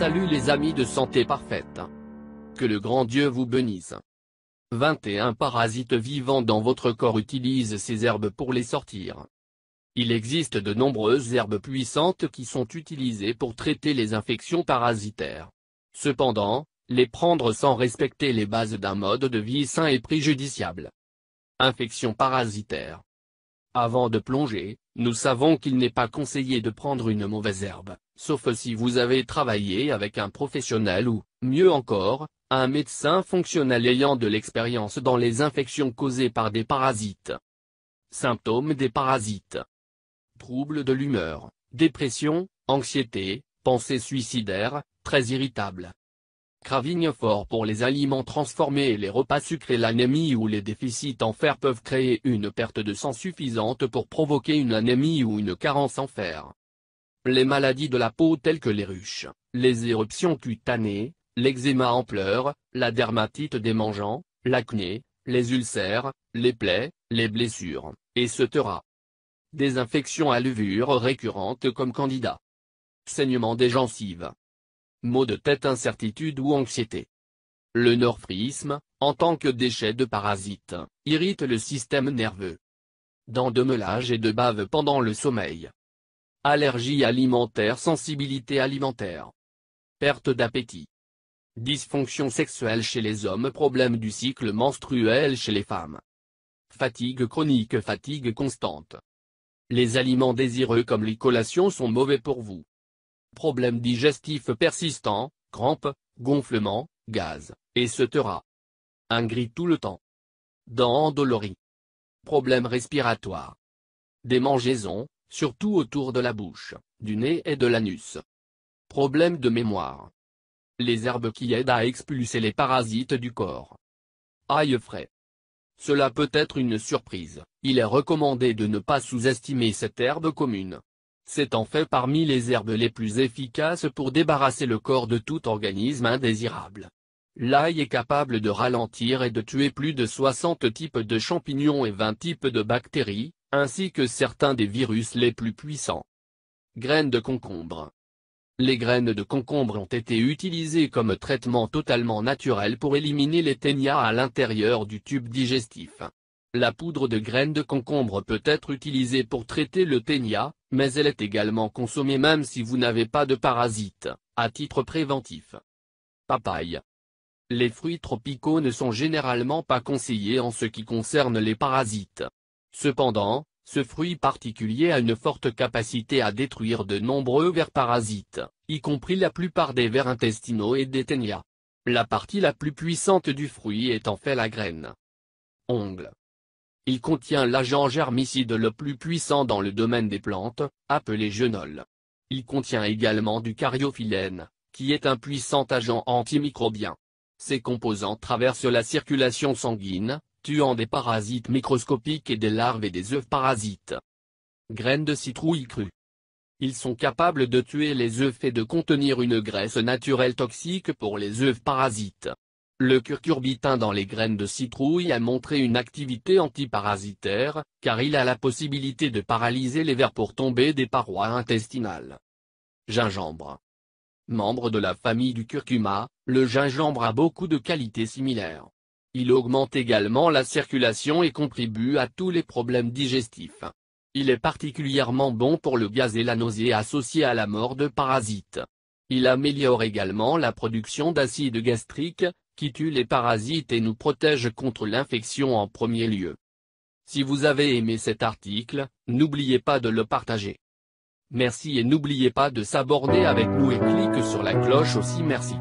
Salut les amis de Santé Parfaite. Que le grand Dieu vous bénisse. 21 parasites vivants dans votre corps utilisent ces herbes pour les sortir. Il existe de nombreuses herbes puissantes qui sont utilisées pour traiter les infections parasitaires. Cependant, les prendre sans respecter les bases d'un mode de vie sain est préjudiciable. Infection parasitaire. Avant de plonger, nous savons qu'il n'est pas conseillé de prendre une mauvaise herbe, sauf si vous avez travaillé avec un professionnel ou, mieux encore, un médecin fonctionnel ayant de l'expérience dans les infections causées par des parasites. Symptômes des parasites. Troubles de l'humeur, dépression, anxiété, pensées suicidaires, très irritable. Craving fort pour les aliments transformés et les repas sucrés. L'anémie ou les déficits en fer peuvent créer une perte de sang suffisante pour provoquer une anémie ou une carence en fer. Les maladies de la peau telles que les rhuches, les éruptions cutanées, l'eczéma en pleurs, la dermatite démangeant, l'acné, les ulcères, les plaies, les blessures, etc. Des infections à levure récurrentes comme Candida. Saignement des gencives. Maux de tête, incertitude ou anxiété. Le norfrisme, en tant que déchet de parasites, irrite le système nerveux. Dents de meulage et de bave pendant le sommeil. Allergie alimentaire, sensibilité alimentaire. Perte d'appétit. Dysfonction sexuelle chez les hommes, problème du cycle menstruel chez les femmes. Fatigue chronique, fatigue constante. Les aliments désireux comme les collations sont mauvais pour vous. Problèmes digestifs persistants, crampes, gonflements, gaz, etc. Un gris tout le temps. Dents endolories. Problèmes respiratoires. Démangeaisons, surtout autour de la bouche, du nez et de l'anus. Problèmes de mémoire. Les herbes qui aident à expulser les parasites du corps. Ail frais. Cela peut être une surprise, il est recommandé de ne pas sous-estimer cette herbe commune. C'est en fait parmi les herbes les plus efficaces pour débarrasser le corps de tout organisme indésirable. L'ail est capable de ralentir et de tuer plus de 60 types de champignons et 20 types de bactéries, ainsi que certains des virus les plus puissants. Graines de concombre. Les graines de concombre ont été utilisées comme traitement totalement naturel pour éliminer les ténias à l'intérieur du tube digestif. La poudre de graines de concombre peut être utilisée pour traiter le ténia, mais elle est également consommée même si vous n'avez pas de parasites, à titre préventif. Papaye. Les fruits tropicaux ne sont généralement pas conseillés en ce qui concerne les parasites. Cependant, ce fruit particulier a une forte capacité à détruire de nombreux vers parasites, y compris la plupart des vers intestinaux et des ténias. La partie la plus puissante du fruit est en fait la graine. Ongle. Il contient l'agent germicide le plus puissant dans le domaine des plantes, appelé genol. Il contient également du cariophyllène, qui est un puissant agent antimicrobien. Ces composants traversent la circulation sanguine, tuant des parasites microscopiques et des larves et des œufs parasites. Graines de citrouille crue. Ils sont capables de tuer les œufs et de contenir une graisse naturelle toxique pour les œufs parasites. Le curcurbitain dans les graines de citrouille a montré une activité antiparasitaire, car il a la possibilité de paralyser les vers pour tomber des parois intestinales. Gingembre. Membre de la famille du curcuma, le gingembre a beaucoup de qualités similaires. Il augmente également la circulation et contribue à tous les problèmes digestifs. Il est particulièrement bon pour le gaz et la nausée associés à la mort de parasites. Il améliore également la production d'acide gastrique, qui tue les parasites et nous protège contre l'infection en premier lieu. Si vous avez aimé cet article, n'oubliez pas de le partager. Merci et n'oubliez pas de s'abonner avec nous et clique sur la cloche aussi. Merci.